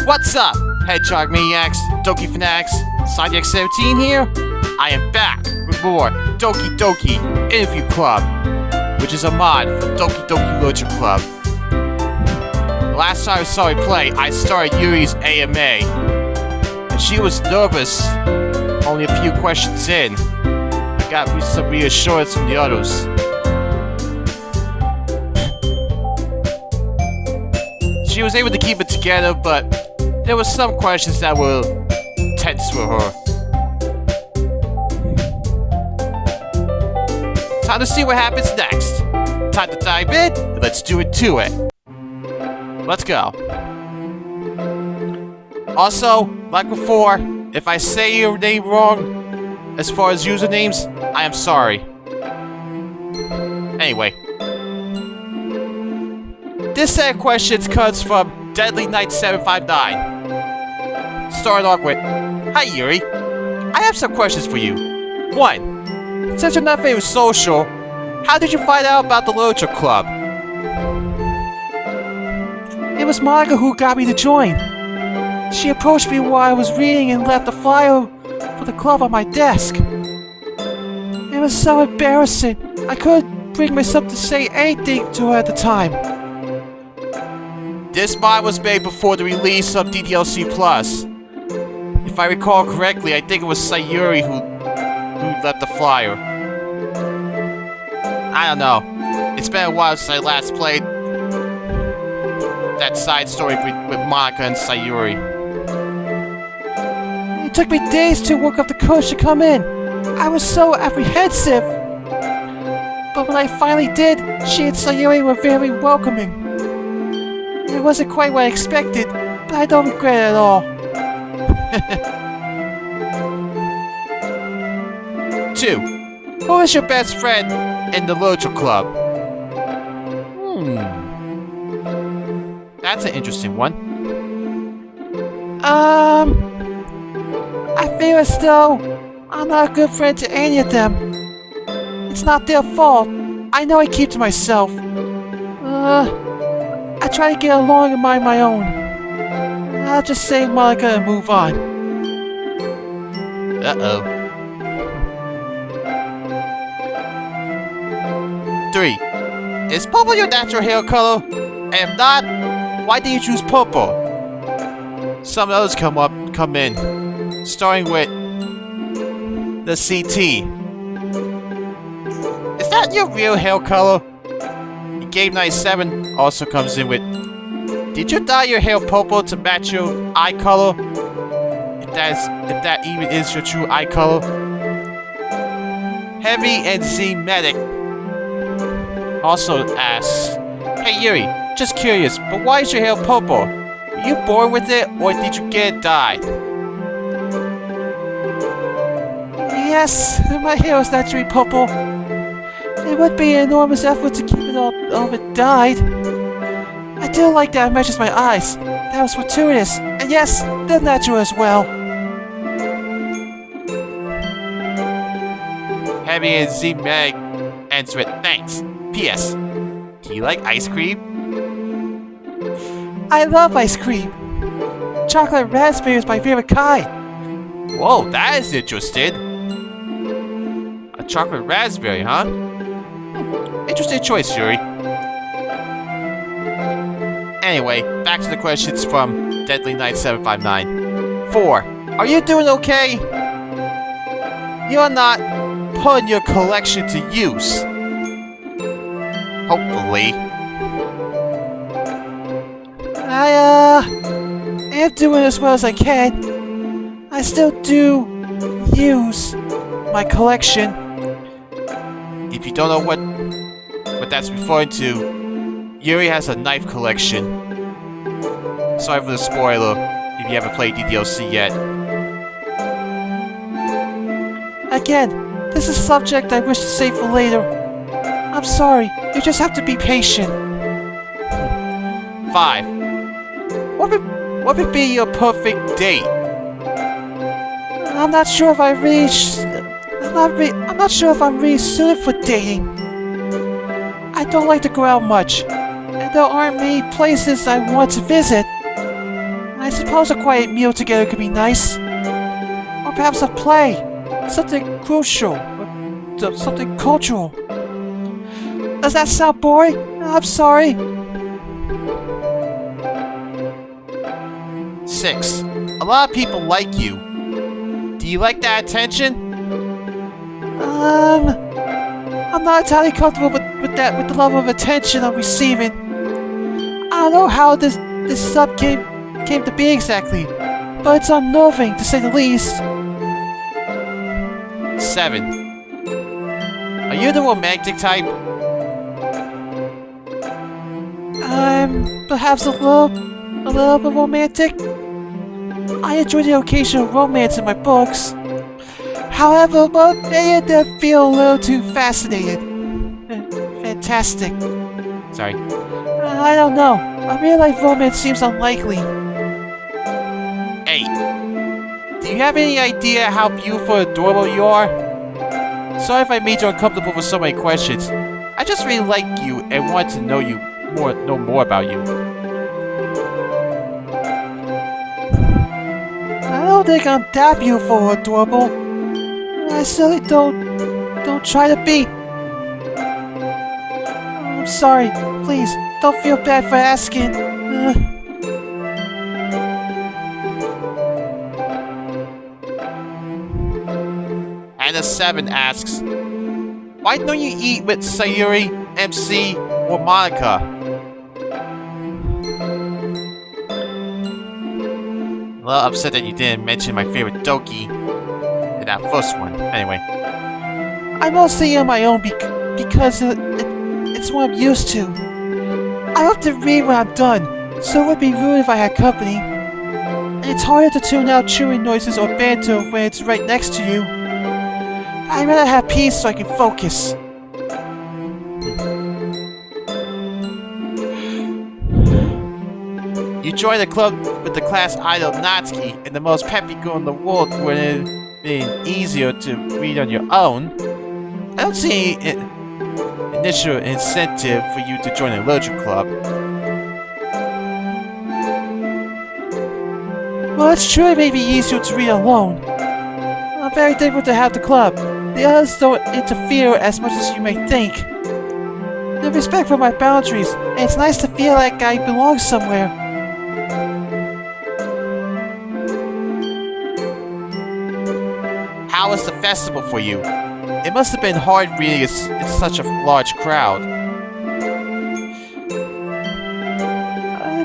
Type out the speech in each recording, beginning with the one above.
What's up, Hedgehog Maniacs, Doki Fanatics, Sidek 17 here? I am back with more Doki Doki Interview Club, which is a mod for Doki Doki Literature Club. The last time I saw me play, I started Yuri's AMA, and she was nervous only a few questions in. I got some reassurance from the others. She was able to keep it together, but there were some questions that were tense for her. Time to see what happens next. Time to dive in, and let's do it to it. Let's go. Also, like before, if I say your name wrong, as far as usernames, I am sorry. Anyway. This set of questions comes from Deadly Knight 759. Starting off with, Hi Yuri, I have some questions for you. 1. Since you're not very social, how did you find out about the Literature Club? It was Monica who got me to join. She approached me while I was reading and left a flyer for the club on my desk. It was so embarrassing. I couldn't bring myself to say anything to her at the time. This mod was made before the release of DDLC Plus. If I recall correctly, I think it was Yuri who left the flyer. I don't know. It's been a while since I last played that side story with Monica and Sayuri. It took me days to work up the courage to come in. I was so apprehensive. But when I finally did, she and Sayuri were very welcoming. It wasn't quite what I expected, but I don't regret it at all. 2. Who is your best friend in the Literature Club? That's an interesting one. I feel as though I'm not a good friend to any of them. It's not their fault. I know I keep to myself. I try to get along and mind my own. I'll just say Monica and move on. Uh-oh. 3. Is purple your natural hair color? And if not, why did you choose purple? Some others come in. Starting with the CT. Is that your real hair color? Game 97 also comes in with, did you dye your hair purple to match your eye color? If that even is your true eye color. Heavy and Z Medic also asks, Hey Yuri, just curious, but why is your hair purple? Were you born with it, or did you get it dyed? Yes, my hair is naturally purple. It would be an enormous effort to keep all of it dyed. I do like that it matches my eyes. That was fortuitous. And yes, they're natural as well. Heavy and Z Meg ends with thanks. P.S. Do you like ice cream? I love ice cream. Chocolate raspberry is my favorite kind. Whoa, that is interesting. A chocolate raspberry, huh? Interesting choice, Yuri. Anyway, back to the questions from Deadly Knight 759. 4. Are you doing okay? You're not putting your collection to use. Hopefully. I am doing as well as I can. I still do use my collection. If you don't know what that's referring to, Yuri has a knife collection. Sorry for the spoiler if you haven't played DDLC yet. Again, this is a subject I wish to save for later. I'm sorry, you just have to be patient. 5. What would be your perfect date? I'm not sure if I'm not sure if I'm really suited for dating. I don't like to go out much, and there aren't many places I want to visit. I I suppose a quiet meal together could be nice. Or perhaps a play. Something crucial. Or something cultural. Does that sound boring? I'm sorry. 6. A lot of people like you. Do you like that attention? I'm not entirely comfortable with the level of attention I'm receiving. I don't know how this sub came to be exactly, but it's unnerving to say the least. 7. Are you the romantic type? I'm perhaps a little bit romantic. I enjoy the occasional romance in my books. However, they feel a little too fascinated. Fantastic. Sorry. I don't know. A real life romance seems unlikely. 8. Do you have any idea how beautiful and adorable you are? Sorry if I made you uncomfortable with so many questions. I just really like you and want to know more about you. I don't think I'm that beautiful or adorable. I certainly don't try to be. I'm sorry. Please, don't feel bad for asking. And a 7 asks, why don't you eat with Sayuri, MC, or Monica? A little upset that you didn't mention my favorite Doki in that first one. Anyway. I mostly on my own because it's what I'm used to. I have to read when I'm done, so it would be rude if I had company. And it's harder to tune out chewing noises or banter when it's right next to you. I'd rather have peace so I can focus. You joined the club with the class idol Natsuki and the most peppy girl in the world when it been easier to read on your own. I don't see any initial incentive for you to join a literature club. Well, it's true it may be easier to read alone. I'm very thankful to have the club. The others don't interfere as much as you may think. They respect for my boundaries, and it's nice to feel like I belong somewhere. How was the festival for you? It must have been hard reading in such a large crowd.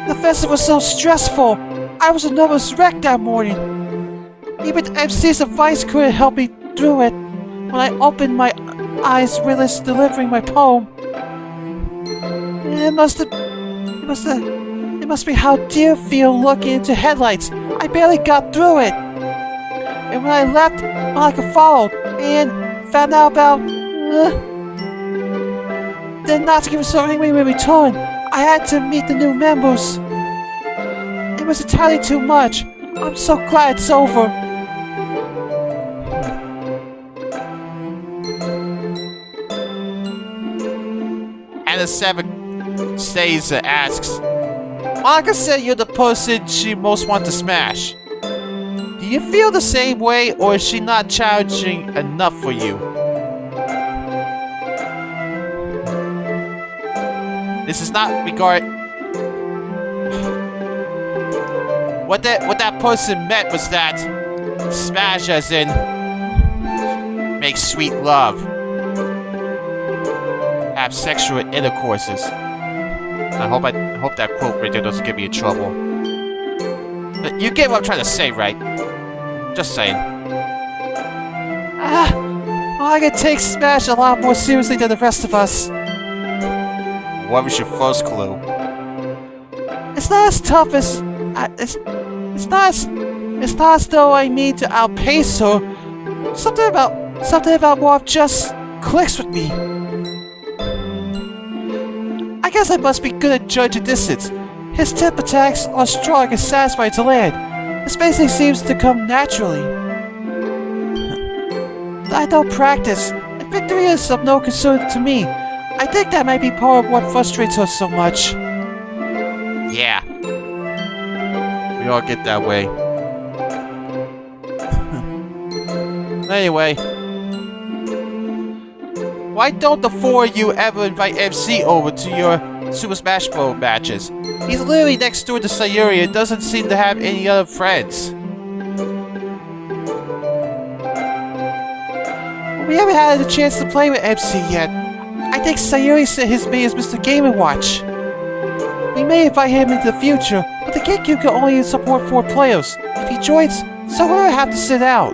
The festival was so stressful. I was a nervous wreck that morning. Even MC's advice couldn't help me through it. When I opened my eyes, realized delivering my poem. It must be how deer feel looking into headlights. I barely got through it. And when I left, Monica followed and found out about. Then Natsuki was so angry when we returned. I had to meet the new members. It was entirely too much. I'm so glad it's over. And the 7 stays and asks, Monica said you're the person she most wants to smash. Do you feel the same way, or is she not challenging enough for you? This is not regard. What that person meant was that smash as in make sweet love, have sexual intercourses. I hope that quote right there doesn't get me in trouble. But you get what I'm trying to say, right? Just saying. Monica takes Smash a lot more seriously than the rest of us. What was your first clue? It's not as tough as it's not as though I need to outpace her. Something about Morph just clicks with me. I guess I must be good at judging distance. His tip attacks are strong and satisfying to land. This basically seems to come naturally. I don't practice, and victory is of no concern to me. I think that might be part of what frustrates her so much. Yeah. We all get that way. Anyway. Why don't the four of you ever invite MC over to your Super Smash Bros. Matches? He's literally next door to Sayuri and doesn't seem to have any other friends. We haven't had a chance to play with MC yet. I think Sayuri said his name is Mr. Game & Watch. We may invite him into the future, but the GameCube can only support 4 players. If he joins, someone will have to sit out.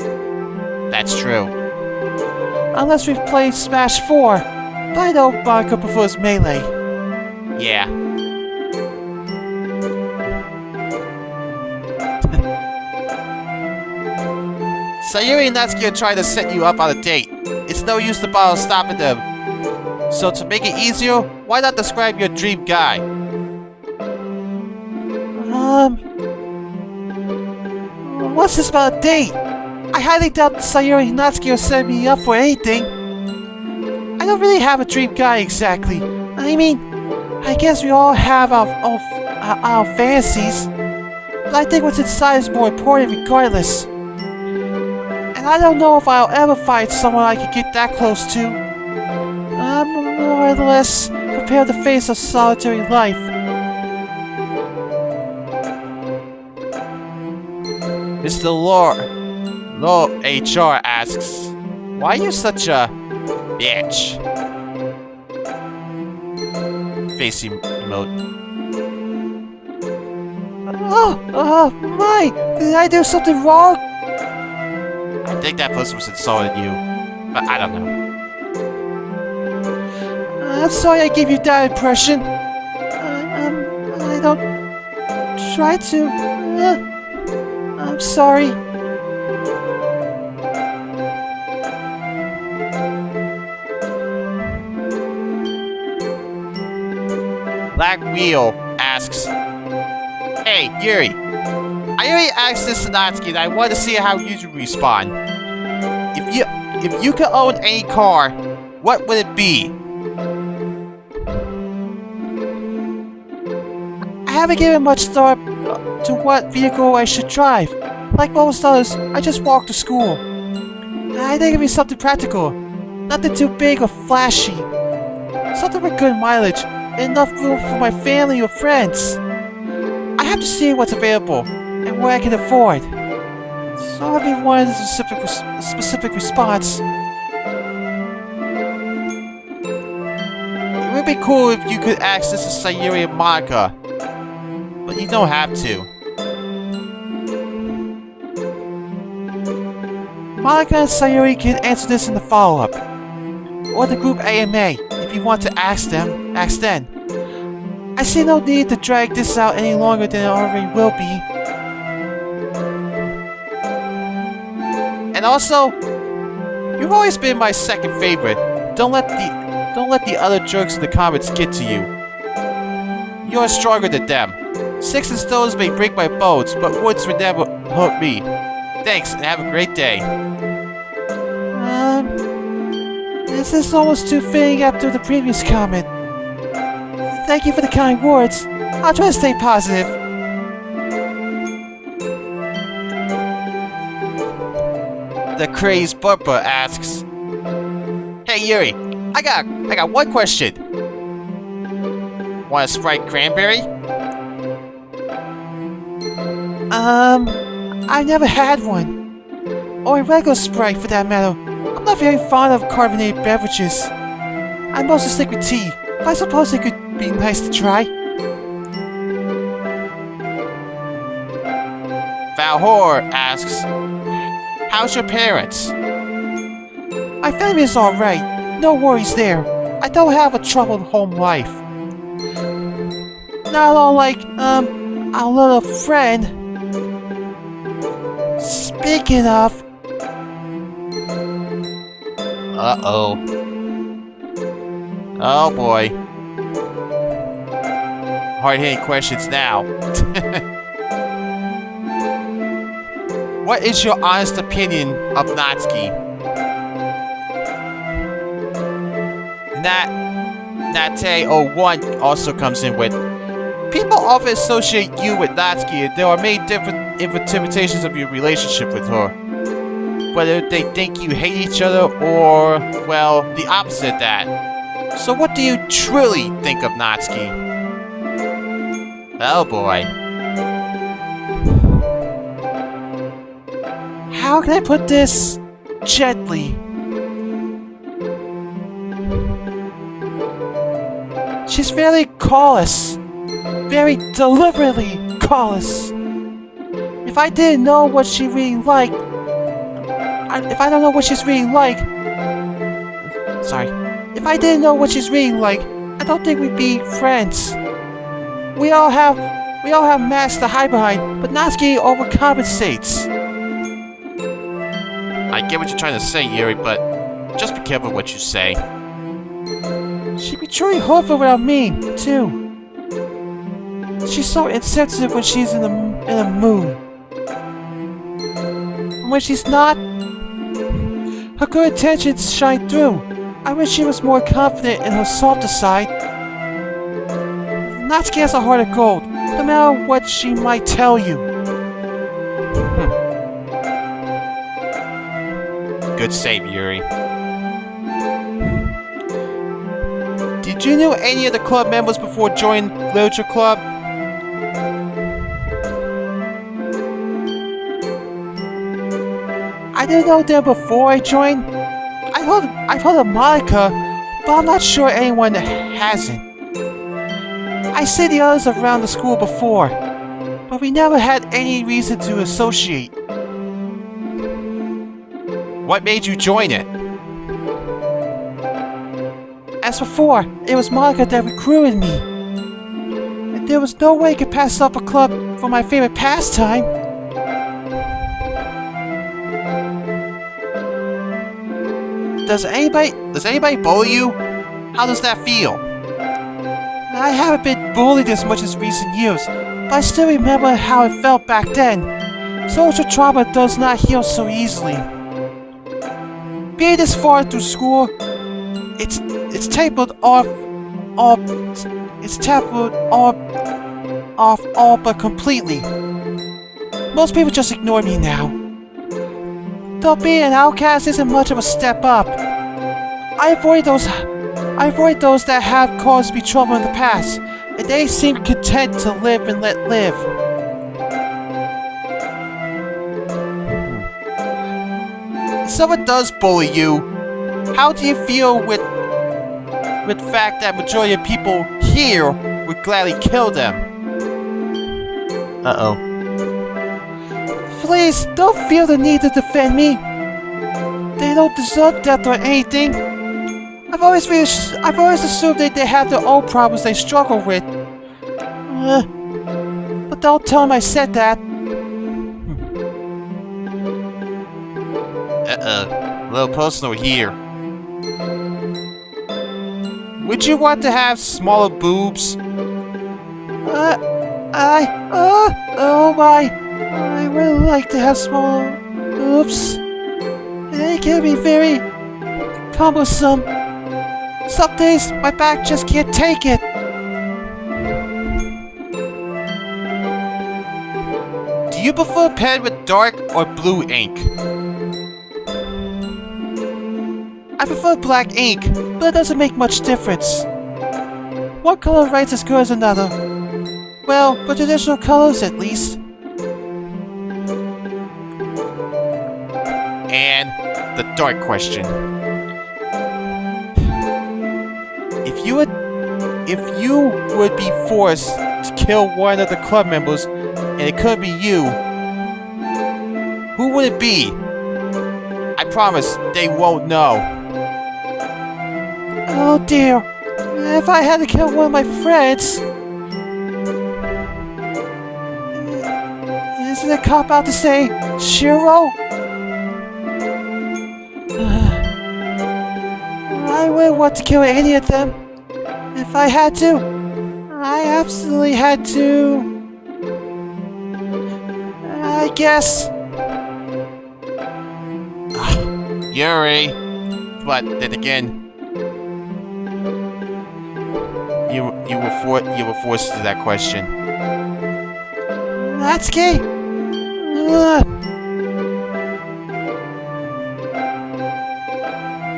That's true. Unless we've played Smash 4. But I know Monica prefers Melee. Yeah. Sayuri and Natsuki are trying to set you up on a date. It's no use to bother stopping them. So to make it easier, why not describe your dream guy? What's this about a date? I highly doubt Sayuri and Natsuki will set me up for anything. I don't really have a dream guy exactly. I mean, I guess we all have our fantasies. But I think what's inside is more important regardless. And I don't know if I'll ever find someone I can get that close to. I'm more or less prepared to face a solitary life. Mr. Law HR asks, why are you such a bitch? Face emote. My! Did I do something wrong? I think that person was insulting you, but I don't know. I'm sorry I gave you that impression. I don't try to. I'm sorry. Black Wheel asks, hey, Yuri. I already asked this to Natsuki and I want to see how you respond. If you could own any car, what would it be? I haven't given much thought to what vehicle I should drive. Like most others, I just walk to school. I think it'd be something practical. Nothing too big or flashy. Something with good mileage and enough room for my family or friends. I have to see what's available and what I can afford. So everyone has a specific response. It would be cool if you could access to Sayuri and Monica, but you don't have to. Monica and Sayuri can answer this in the follow-up. Or the group AMA, if you want to ask then. I see no need to drag this out any longer than it already will be. And also, you've always been my second favorite. Don't let the other jerks in the comments get to you. You're stronger than them. Sticks and stones may break my bones, but woods would never hurt me. Thanks, and have a great day. This is almost too fitting after the previous comment. Thank you for the kind words. I'll try to stay positive. The crazed bumper asks, hey Yuri, I got one question. Want a Sprite cranberry? I never had one. Or a regular Sprite for that matter. I'm not very fond of carbonated beverages. I mostly stick with tea, but I suppose it could be nice to try. Valhor asks, how's your parents? My family is alright. No worries there. I don't have a troubled home life. Not all like, our little friend. Speaking of... Uh-oh. Oh boy. Hard-hitting questions now. What is your honest opinion of Natsuki? Nate01 also comes in with, People often associate you with Natsuki, and there are many different interpretations of your relationship with her. Whether they think you hate each other or, well, the opposite of that. So what do you truly think of Natsuki? Oh boy. How can I put this gently? She's very callous. Very deliberately callous. If I didn't know what she really liked, if I don't know what she's really like, sorry, if I didn't know what she's really like, I don't think we'd be friends. We all have masks to hide behind, but Natsuki overcompensates. I get what you're trying to say, Yuri, but just be careful what you say. She'd be truly hurtful without me, too. She's so insensitive when she's in a mood. And when she's not, her good intentions shine through. I wish she was more confident in her softer side. Natsuki has a heart of gold, no matter what she might tell you. Good save, Yuri. Did you know any of the club members before joining Literature Club? I didn't know them before I joined. I've heard of Monica, but I'm not sure anyone hasn't. I see the others around the school before, but we never had any reason to associate. What made you join it? As before, it was Monica that recruited me. And there was no way I could pass up a club for my favorite pastime. Does anybody bully you? How does that feel? I haven't been bullied as much as recent years, but I still remember how it felt back then. Social trauma does not heal so easily. Being this far through school, it's tapered off all but completely. Most people just ignore me now. Though being an outcast isn't much of a step up. I avoid those that have caused me trouble in the past, and they seem content to live and let live. If someone does bully you, how do you feel with the fact that majority of people here would gladly kill them? Uh-oh. Please, don't feel the need to defend me. They don't deserve death or anything. I've always assumed they have their own problems they struggle with. But don't tell them I said that. Uh-oh. A little personal here. Would you want to have smaller boobs? Oh my. I would like to have small boobs. They can be very cumbersome. Some days my back just can't take it. Do you prefer pen with dark or blue ink? I prefer black ink, but it doesn't make much difference. One color writes as good as another. Well, for traditional colors at least. And the dark question. If you would be forced to kill one of the club members, and it could be you, who would it be? I promise they won't know. Oh dear. If I had to kill one of my friends... Isn't it a cop-out to say Shiro? I wouldn't want to kill any of them. If I had to, I absolutely had to. I guess. Yuri. But then again, you were forced to that question. Natsuki?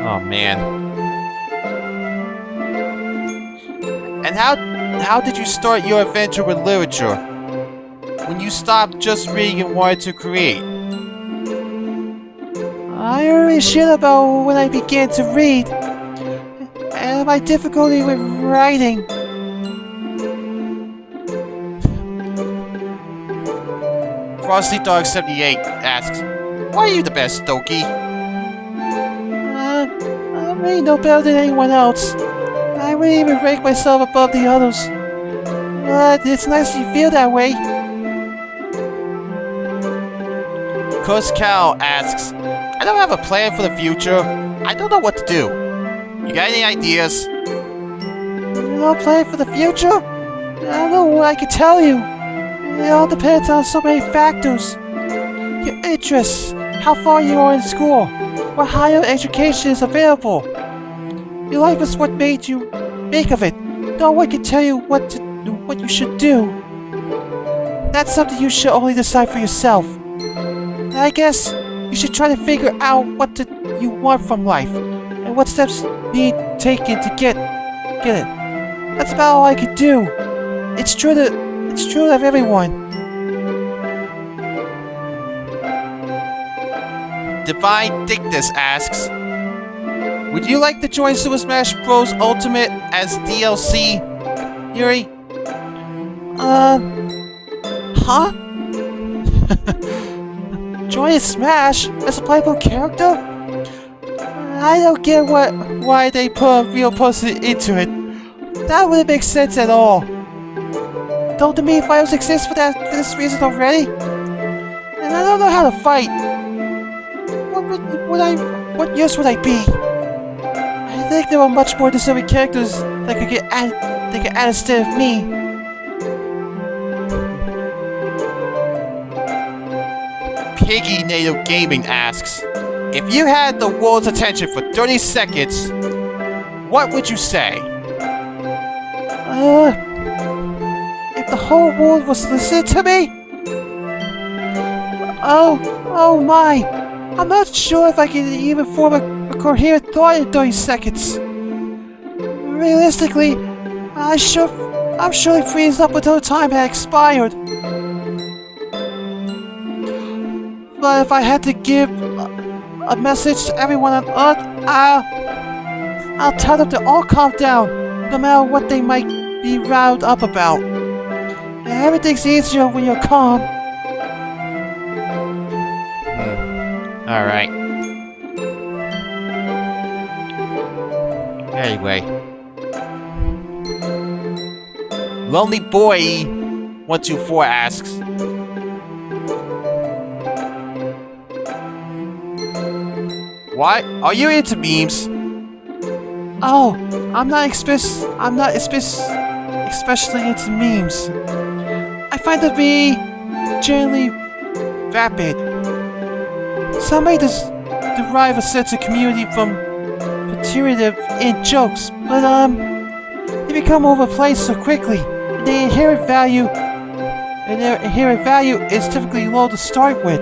Oh man. And how did you start your adventure with literature? When you stopped just reading and wanted to create? I already shared about when I began to read, and my difficulty with writing. Frosty Dog 78 asks, "Why are you the best, Doki?" I'm really no better than anyone else. I wouldn't even rank myself above the others. But it's nice you feel that way. Cuz Cal asks, "I don't have a plan for the future. I don't know what to do. You got any ideas?" No plan for the future? I don't know what I can tell you. It all depends on so many factors. Your interests, how far you are in school, what higher education is available. Your life is what made you make of it. No one can tell you what you should do. That's something you should only decide for yourself. And I guess you should try to figure out what you want from life and what steps need taken to get it. That's about all I can do. It's true of everyone. Divine Dictus asks, "Would you like to join Super Smash Bros. Ultimate as DLC, Yuri?" Huh? Join Smash as a playable character? I don't get why they put a real person into it. That wouldn't make sense at all. Don't the main fighters exist for this reason already? And I don't know how to fight. What use would I be? I think there are much more deserving characters that could get added instead of me. Piggy Native Gaming asks, "If you had the world's attention for 30 seconds, what would you say?" If the whole world was listening to me? Oh my! I'm not sure if I can even form a coherent thought in 30 seconds. Realistically, I'm surely freezing up until the time had expired. But if I had to give a message to everyone on Earth, I'll tell them to all calm down, no matter what they might be riled up about. Everything's easier when you're calm. Alright. Anyway. Lonely Boy 124 asks, "What? Are you into memes?" Oh, I'm not especially into memes. I find them to be generally vapid. Some may derive a sense of community from perturbative in jokes, but they become overplayed so quickly, and their inherent value is typically low to start with.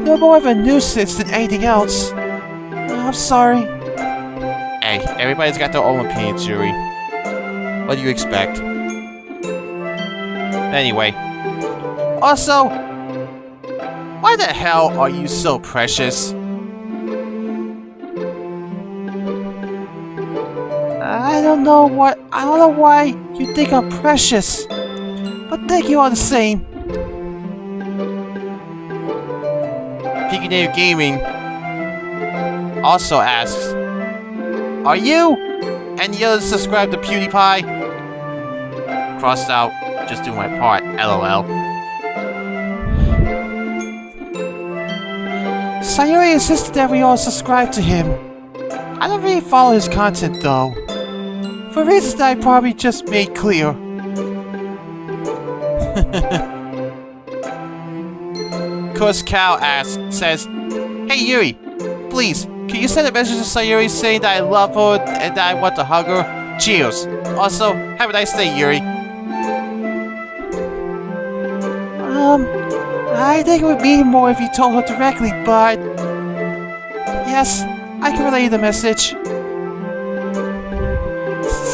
They're more of a nuisance than anything else. I'm sorry. Hey, everybody's got their own opinions, Yuri. What do you expect? Anyway. Also, why the hell are you so precious? I don't know why you think I'm precious, but thank you all the same. Piggy Native Gaming also asks, "Are you and the others subscribed to PewDiePie?" Crossed out, just do my part, LOL. Sayuri insisted that we all subscribe to him. I don't really follow his content though, for reasons that I probably just made clear. Cuz Cow says, "Hey Yuri, please, can you send a message to Sayuri saying that I love her and that I want to hug her? Cheers. Also, have a nice day, Yuri. I think it would mean more if you told her directly, but... Yes, I can relay the message.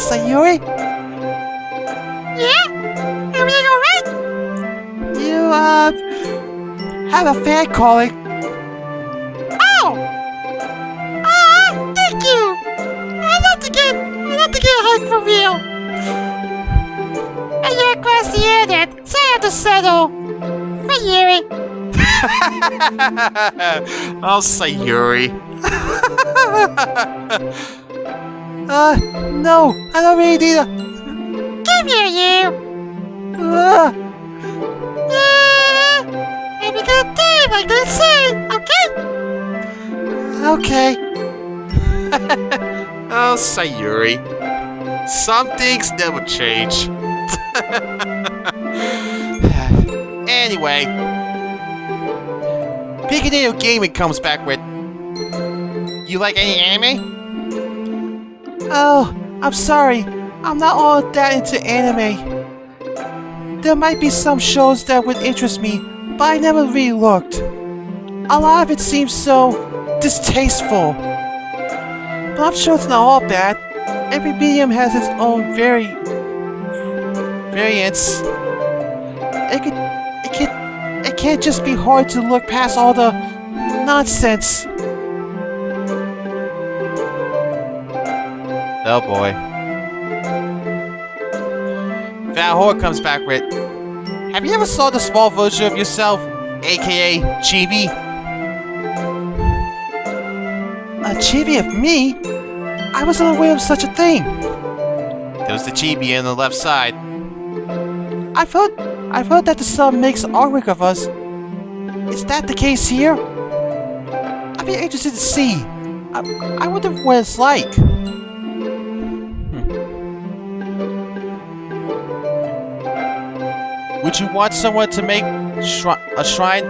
Sayuri? Yeah? Everything alright? You, have a fan calling. Oh! Thank you! I'd love to get a hug for real. And you're across the internet, so I have to settle. For Yuri. I'll say Yuri. No, I don't really need a... Come here, you! Have a good day, like they say, okay? Okay. I'll say Yuri. Some things never change. Anyway, Pikachu Gaming comes back with... You like any anime? Oh, I'm sorry. I'm not all that into anime. There might be some shows that would interest me, but I never really looked. A lot of it seems so distasteful. But I'm sure it's not all bad. Every medium has its own variants. It can't just be hard to look past all the nonsense. Oh boy. Val Hoare comes back with... Have you ever saw the small version of yourself, aka Chibi? A chibi of me? I was unaware of such a thing. There's the Chibi on the left side. I've heard that the sun makes artwork of us. Is that the case here? I'd be interested to see. I wonder what it's like. Would you want someone to make a shrine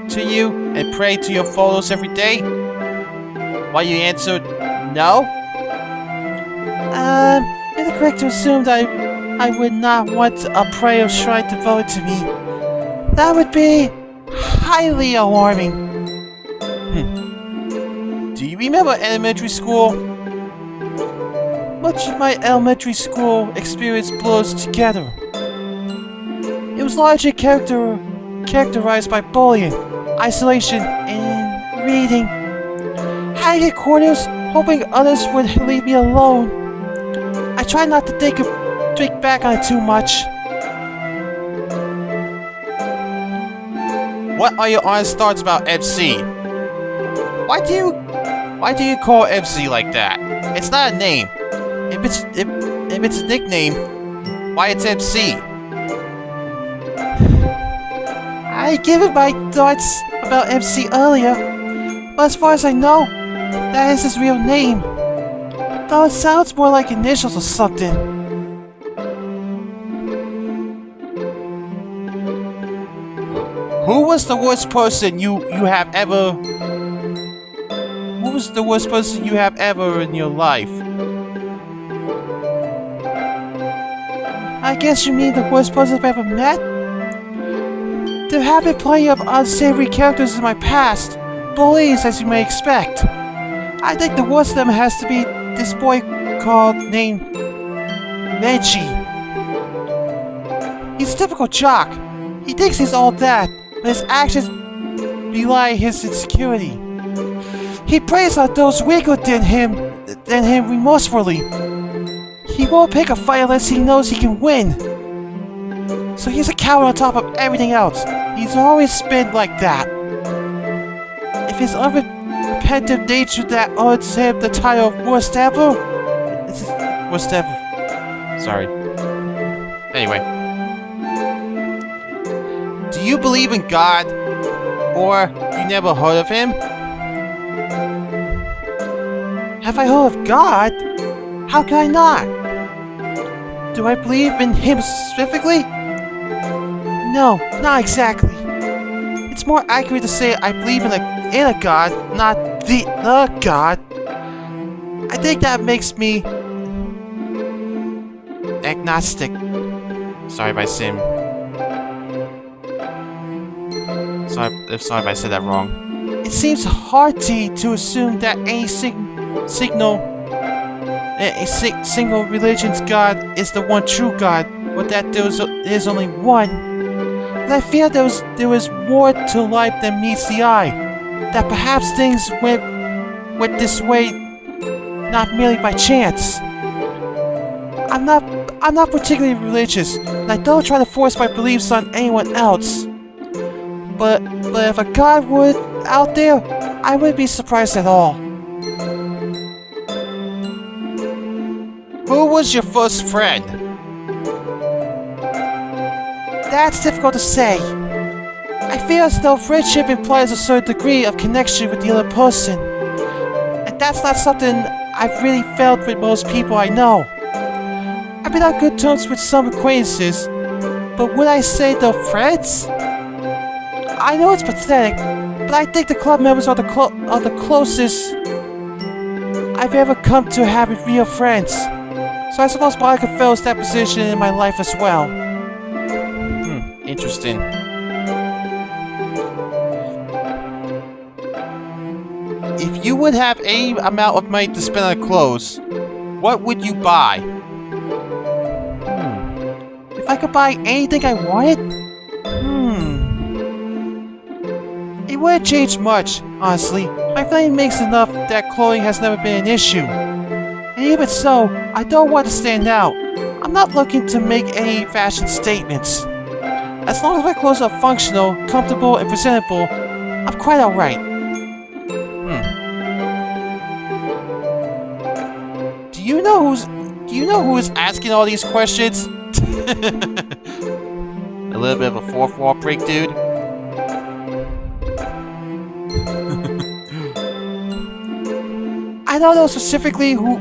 to you and pray to your photos every day? Why you answered no? Is it correct to assume that I would not want a prayer shrine devoted to me? That would be highly alarming. Do you remember elementary school? Much of my elementary school experience blurs together. It was largely characterized by bullying, isolation, and reading. Hiding in corners, hoping others would leave me alone. I try not to think back on it too much. What are your honest thoughts about MC? Why do you call MC like that? It's not a name. If it's a nickname, why it's MC? I gave it my thoughts about MC earlier, but as far as I know, that is his real name. Though it sounds more like initials or something. Who was the worst person you have ever... Who was the worst person you have ever in your life? I guess you mean the worst person I've ever met? There have been plenty of unsavory characters in my past, bullies as you may expect. I think the worst of them has to be this boy named Reggie. He's a typical jock. He thinks he's all that, but his actions belie his insecurity. He preys on those weaker than him remorsefully. He won't pick a fight unless he knows he can win. So he's a coward on top of everything else. He's always been like that. If his unrepentant nature that earns him the title of worst ever... It's worst ever. Sorry. Anyway. Do you believe in God? Or you never heard of him? Have I heard of God? How can I not? Do I believe in him specifically? No, not exactly. It's more accurate to say I believe in a god, not the god. I think that makes me agnostic. Sorry if I sim. Sorry if I said that wrong. It seems hardy to assume that any single religion's God is the one true God, or that there's only one. But I feel there was more to life than meets the eye. That perhaps things went this way not merely by chance. I'm not particularly religious, and I don't try to force my beliefs on anyone else. But if a God were out there, I wouldn't be surprised at all. Who was your first friend? That's difficult to say. I feel as though friendship implies a certain degree of connection with the other person. And that's not something I've really felt with most people I know. I've been on good terms with some acquaintances, but would I say they're friends? I know it's pathetic, but I think the club members are the closest I've ever come to having real friends. So I suppose Monica fills that position in my life as well. Interesting. If you would have any amount of money to spend on clothes, what would you buy? If I could buy anything I wanted? It wouldn't change much, honestly. My family makes enough that clothing has never been an issue. And even so, I don't want to stand out. I'm not looking to make any fashion statements. As long as my clothes are functional, comfortable, and presentable, I'm quite alright. Do you know who's asking all these questions? A little bit of a fourth wall break, dude. I don't know specifically who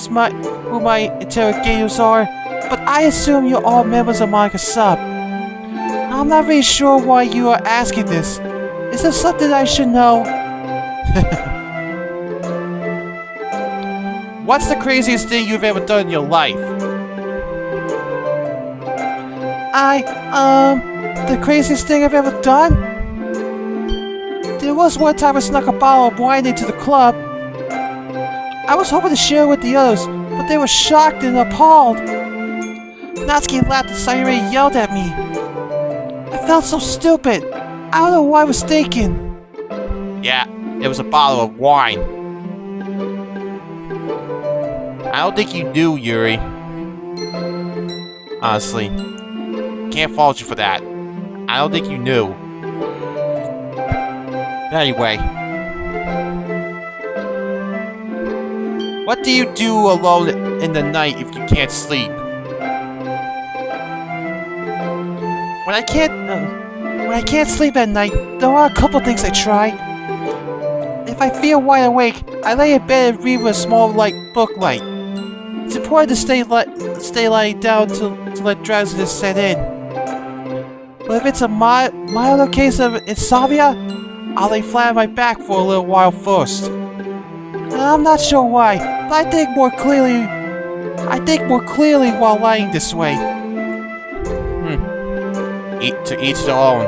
my interrogators are, but I assume you're all members of Monica's sub. I'm not really sure why you are asking this. Is there something I should know? What's the craziest thing you've ever done in your life? The craziest thing I've ever done? There was one time I snuck a bottle of wine into the club. I was hoping to share with the others, but they were shocked and appalled. Natsuki laughed and Sayuri yelled at me. I felt so stupid. I don't know what I was thinking. Yeah, it was a bottle of wine. I don't think you knew, Yuri. Honestly. Can't fault you for that. I don't think you knew. Anyway. What do you do alone in the night if you can't sleep? When I can't sleep at night, there are a couple things I try. If I feel wide awake, I lay in bed and read with a small book light. It's important to stay lying down to let drowsiness set in. But if it's a milder case of insomnia, I'll lay flat on my back for a little while first. And I'm not sure why, but I think more clearly while lying this way. To each their own.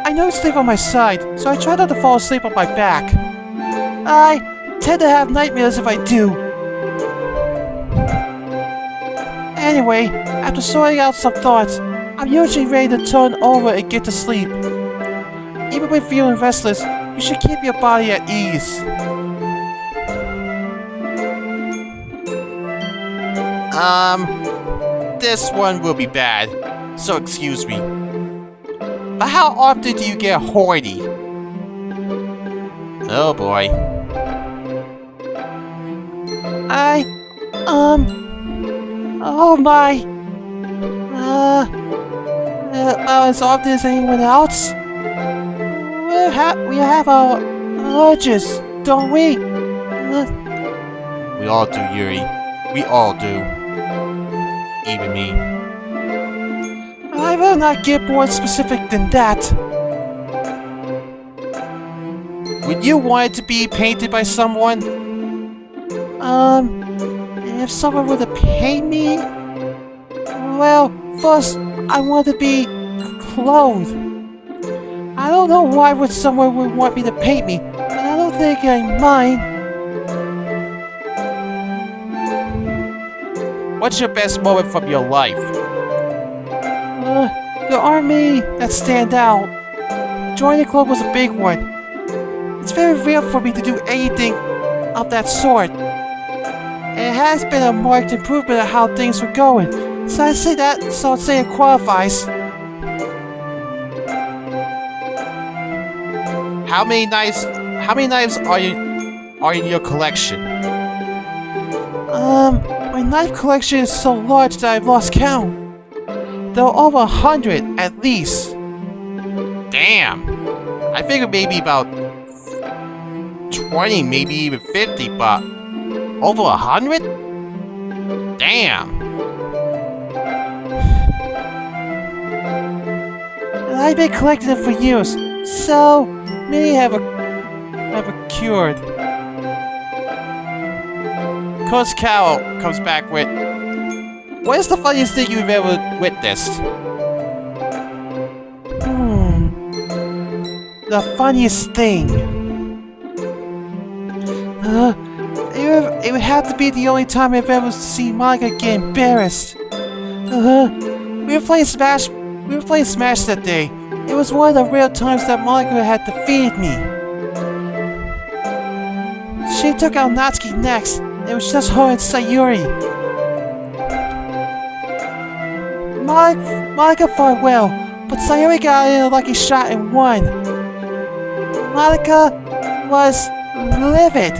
I know to sleep on my side, so I try not to fall asleep on my back. I tend to have nightmares if I do. Anyway, after sorting out some thoughts, I'm usually ready to turn over and get to sleep. Even when feeling restless, you should keep your body at ease. This one will be bad, so excuse me. But how often do you get horny? Oh boy. Oh my. As often as anyone else? We have our urges, don't we? We all do, Yuri. We all do. Even me. I will not get more specific than that. Would you want it to be painted by someone? if someone were to pay me... Well, first, I want to be clothed. I don't know why someone would want me to pay me, but I don't think I mind. What's your best moment from your life? There aren't many that stand out. Joining the club was a big one. It's very rare for me to do anything of that sort. And it has been a marked improvement of how things were going. So I'd say it qualifies. How many knives are in your collection? My knife collection is so large that I've lost count. There are over 100 at least. Damn. I figured maybe about 20, maybe even 50, but over 100? Damn. And I've been collecting them for years, so many have cured. Coach Carol comes back with, what is the funniest thing you've ever witnessed? The funniest thing. It would have to be the only time I've ever seen Monica get embarrassed. We were playing Smash that day. It was one of the rare times that Monica had defeated me. She took out Natsuki next. It was just her and Sayuri. Monica fought well, but Sayuri got in a lucky shot and won. Monica was livid.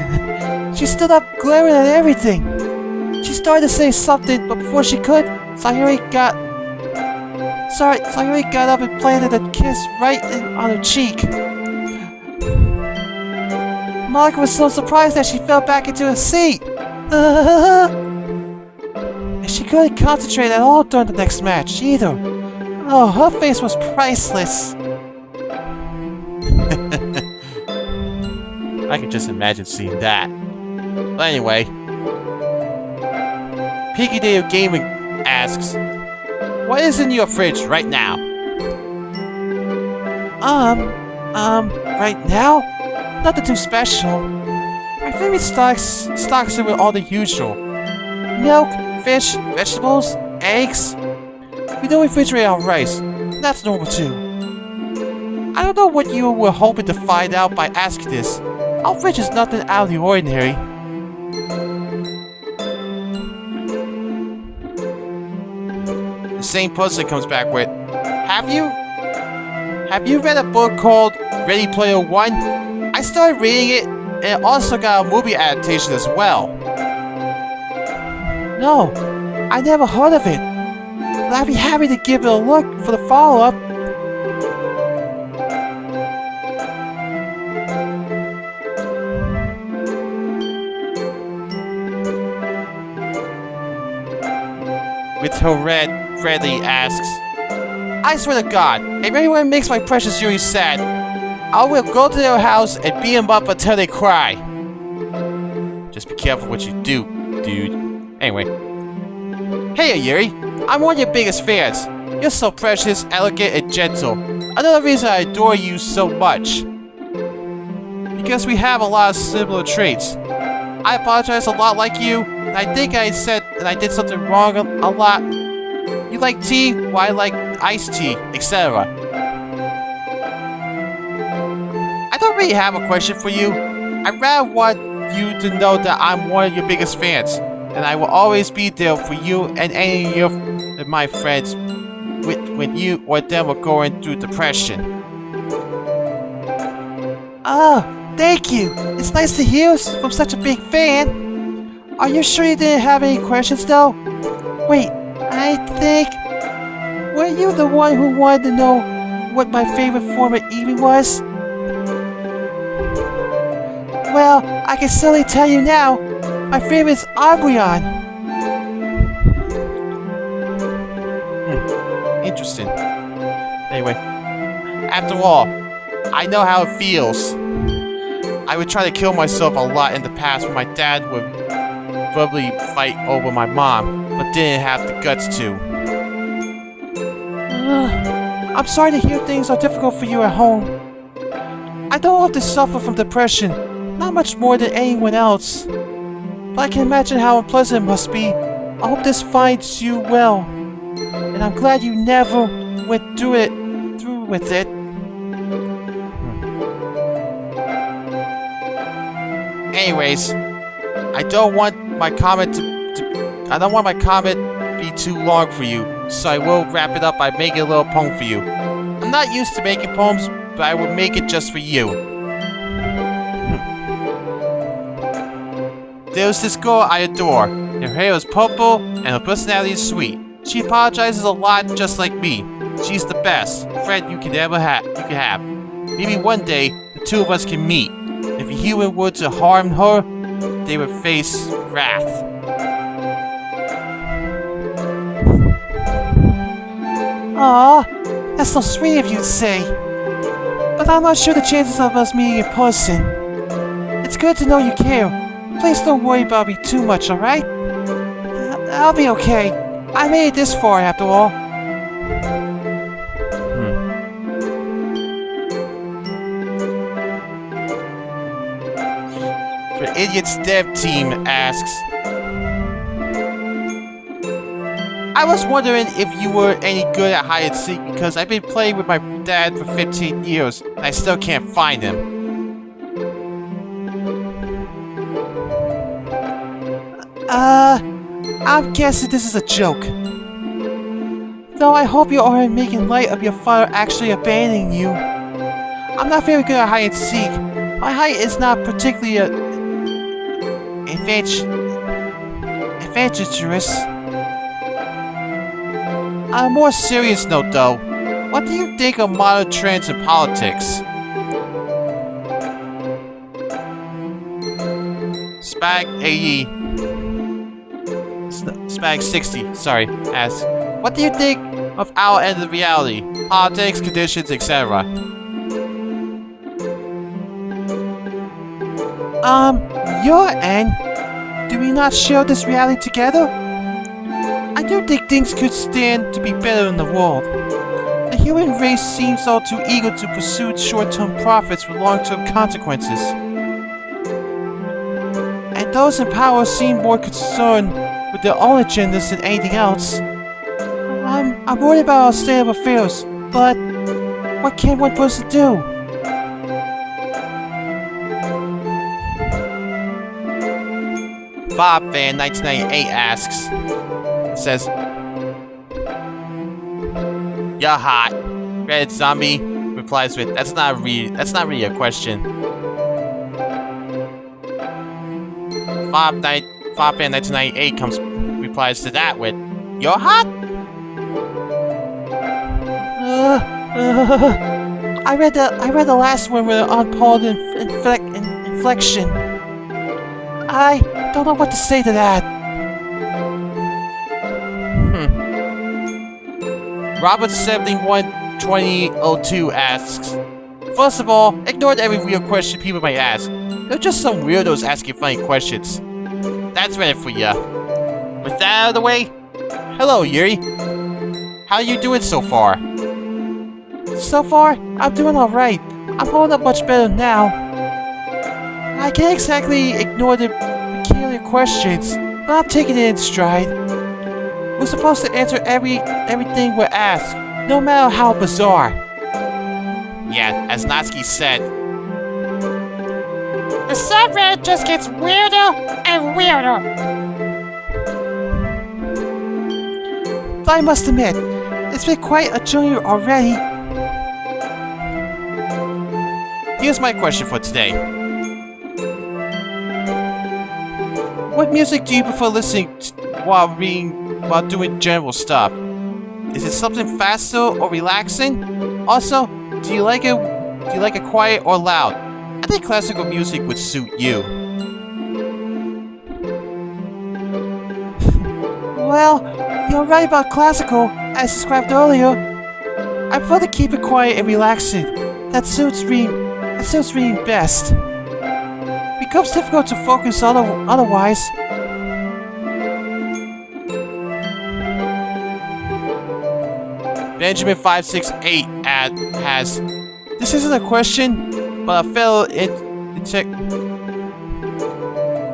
She stood up glaring at everything. She started to say something, but before she could, Sayuri got up and planted a kiss right on her cheek. Monica was so surprised that she fell back into her seat. And she couldn't concentrate at all during the next match, either. Oh, her face was priceless. I can just imagine seeing that. But anyway, Peaky Day of Gaming asks, what is in your fridge right now? Right now? Nothing too special. My favorite stocks are with all the usual. Milk, fish, vegetables, eggs. We don't refrigerate our rice. That's normal too. I don't know what you were hoping to find out by asking this. Our fridge is nothing out of the ordinary. The same person comes back with, Have you read a book called Ready Player One? I started reading it, and it also got a movie adaptation as well. No, I never heard of it. But I'd be happy to give it a look for the follow-up. With her Freddy asks, I swear to God, if anyone makes my precious Yuri sad, I will go to their house and beat them up until they cry. Just be careful what you do, dude. Anyway. Hey Yuri, I'm one of your biggest fans. You're so precious, elegant, and gentle. Another reason I adore you so much. Because we have a lot of similar traits. I apologize a lot like you, and I think I did something wrong a lot. You like tea, while I like iced tea, etc. I don't really have a question for you. I rather want you to know that I'm one of your biggest fans, and I will always be there for you and any of my friends when you or them are going through depression. Thank you. It's nice to hear from such a big fan. Are you sure you didn't have any questions though? Wait, I think... Were you the one who wanted to know what my favorite form of Eevee was? Well, I can certainly tell you now. My favorite is Umbreon. Interesting. Anyway, after all, I know how it feels. I would try to kill myself a lot in the past when my dad would verbally fight over my mom, but didn't have the guts to. I'm sorry to hear things are difficult for you at home. I don't often suffer from depression, not much more than anyone else. But I can imagine how unpleasant it must be. I hope this finds you well. And I'm glad you never went through with it. Anyways, I don't want my comment to be too long for you, so I will wrap it up by making a little poem for you. I'm not used to making poems, but I will make it just for you. There's this girl I adore. Her hair is purple, and her personality is sweet. She apologizes a lot, just like me. She's the best friend you can ever have. Maybe one day the two of us can meet. If a human were to harm her, they would face wrath. Aw, that's so sweet of you to say. But I'm not sure the chances of us meeting in person. It's good to know you care. Please don't worry about me too much, alright? I'll be okay. I made it this far after all. The Idiot's Dev Team asks, I was wondering if you were any good at hide and seek because I've been playing with my dad for 15 years and I still can't find him. I'm guessing this is a joke. Though I hope you aren't making light of your father actually abandoning you. I'm not very good at hide and seek. My height is not particularly adventurous. On a more serious note though, what do you think of modern trends in politics? Spag60, sorry, asks, what do you think of our end of reality? Politics, conditions, etc. Your end? Do we not share this reality together? I do think things could stand to be better in the world. The human race seems all too eager to pursue short-term profits with long-term consequences. And those in power seem more concerned with their own agendas than anything else. I'm worried about our state of affairs, but what can one person do? BobFan1998 asks, says, you're hot. Red Zombie replies with, that's not really a question. BobFan1998 replies to that with, you're hot? I read the last one with an unpause inflection. I don't know what to say to that. Robert712002 asks, first of all, ignore every real question people might ask. They're just some weirdos asking funny questions. That's Reddit for ya. With that out of the way, hello Yuri. How are you doing so far? So far, I'm doing alright. I'm holding up much better now. I can't exactly ignore the peculiar questions, but I'm taking it in stride. We're supposed to answer everything we're asked, no matter how bizarre. Yeah, as Natsuki said, the subreddit just gets weirder and weirder. But I must admit, it's been quite a journey already. Here's my question for today. What music do you prefer listening to while doing general stuff? Is it something faster or relaxing? Also, do you like it quiet or loud? I think classical music would suit you. Well, you're right about classical, as described earlier. I prefer to keep it quiet and relaxing. That suits reading best. It becomes difficult to focus otherwise. Benjamin 568 has. This isn't a question, but a fellow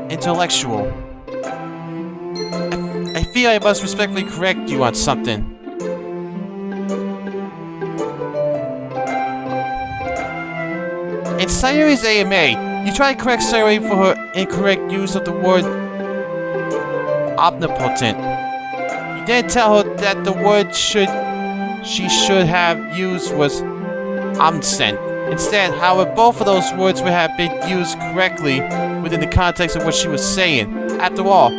intellectual. I feel I must respectfully correct you on something. In Sayuri's AMA, you try to correct Sayuri for her incorrect use of the word omnipotent. You then tell her that the word she should have used was omniscient. Instead, however, both of those words would have been used correctly within the context of what she was saying. After all,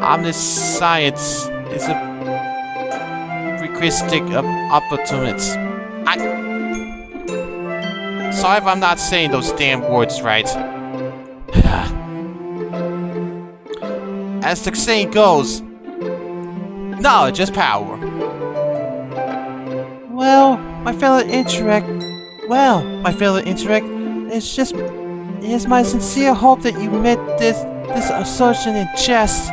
omniscience is a prerequisite of opportunities. Sorry if I'm not saying those damn words right. As the saying goes, knowledge is power. Well, my fellow intellect, it is my sincere hope that you meant this assertion in jest.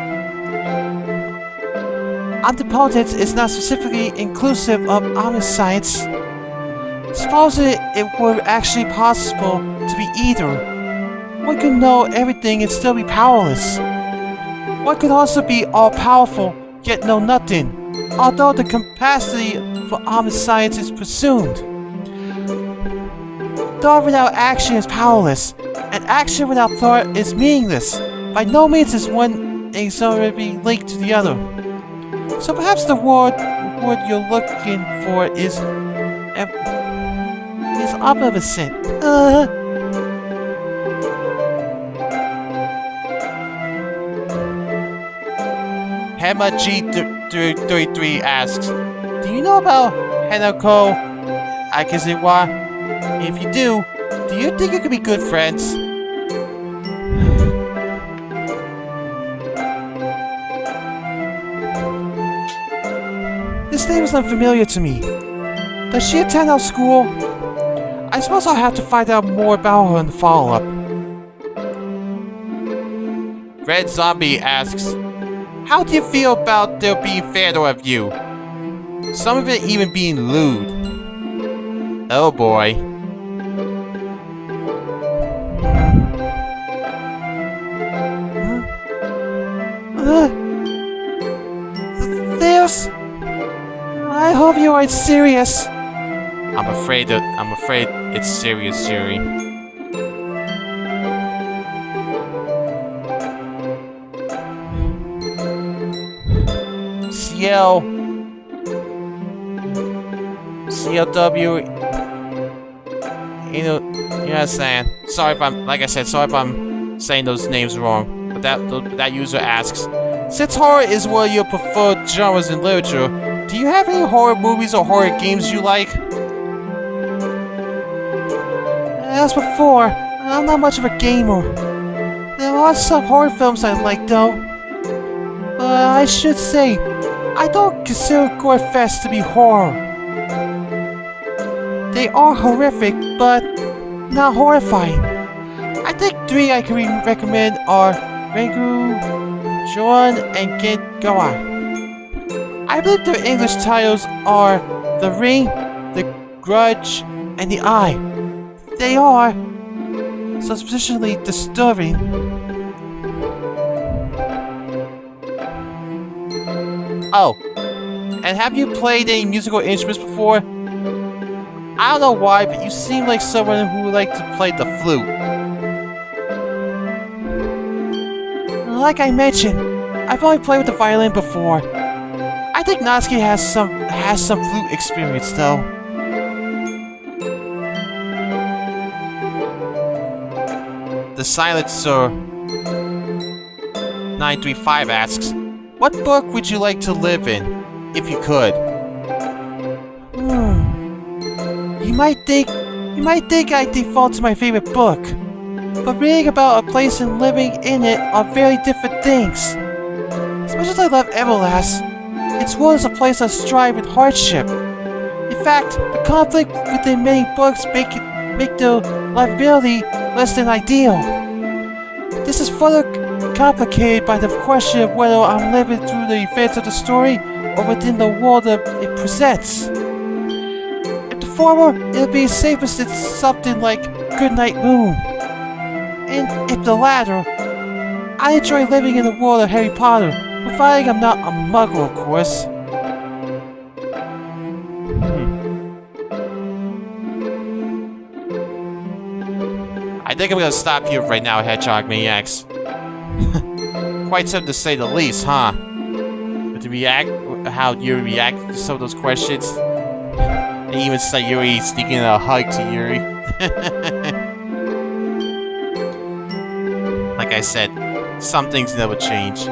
Omnipotence is not specifically inclusive of omniscience. Suppose it were actually possible to be either. One could know everything and still be powerless. One could also be all-powerful, yet know nothing, although the capacity for omniscience is presumed. Thought without action is powerless, and action without thought is meaningless. By no means is one inexorably linked to the other. So perhaps the word you're looking for is omnipotent. Hema G33 asks, do you know about Hanako Akizawa? If you do you think you could be good friends? This name is unfamiliar to me. Does she attend our school? I suppose I'll have to find out more about her in the follow-up. Red Zombie asks, how do you feel about there being fandom of you? Some of it even being lewd. Oh boy. There's... I hope you aren't serious. I'm afraid it's serious, Yuri. CLW, you know what I'm saying. Sorry if I'm saying those names wrong. But that user asks, since horror is one of your preferred genres in literature, do you have any horror movies or horror games you like? As before, I'm not much of a gamer. There are some horror films I like though. But I should say, I don't consider Gorefest to be horror. They are horrific, but not horrifying. I think 3 I can recommend are Rengu, Joan, and Get Goa. I believe their English titles are The Ring, The Grudge, and The Eye. They are suspiciously disturbing. Oh, and have you played any musical instruments before? I don't know why, but you seem like someone who would like to play the flute. Like I mentioned, I've only played with the violin before. I think Natsuki has some flute experience though. The Silencer 935 asks, what book would you like to live in, if you could? You might think I default to my favorite book, but reading about a place and living in it are very different things. As much as I love Everlast, its world is a place of strife and hardship. In fact, the conflict within many books make their livability less than ideal. This is further complicated by the question of whether I'm living through the events of the story or within the world that it presents. If the former, it'll be safest it's something like Goodnight Moon. And if the latter, I enjoy living in the world of Harry Potter, providing I'm not a muggle, of course. I think I'm gonna stop here right now, Hedgehog Maniacs. Quite something to say the least, huh? But how Yuri reacted to some of those questions. And even say Yuri sneaking a hug to Yuri. Like I said, some things never change.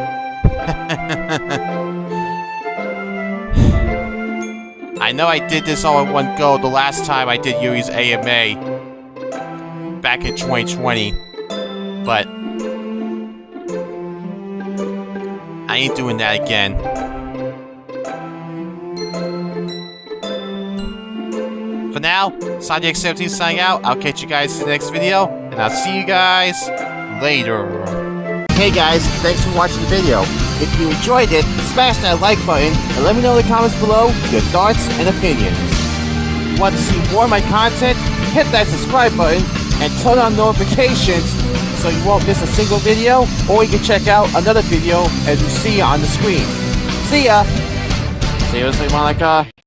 I know I did this all in one go the last time I did Yuri's AMA back in 2020, but I ain't doing that again. For now, Sonic17 signing out. I'll catch you guys in the next video, and I'll see you guys later. Hey guys, thanks for watching the video. If you enjoyed it, smash that like button and let me know in the comments below your thoughts and opinions. If you want to see more of my content, hit that subscribe button and turn on notifications so you won't miss a single video, or you can check out another video as you see on the screen. See ya! Seriously, Monica?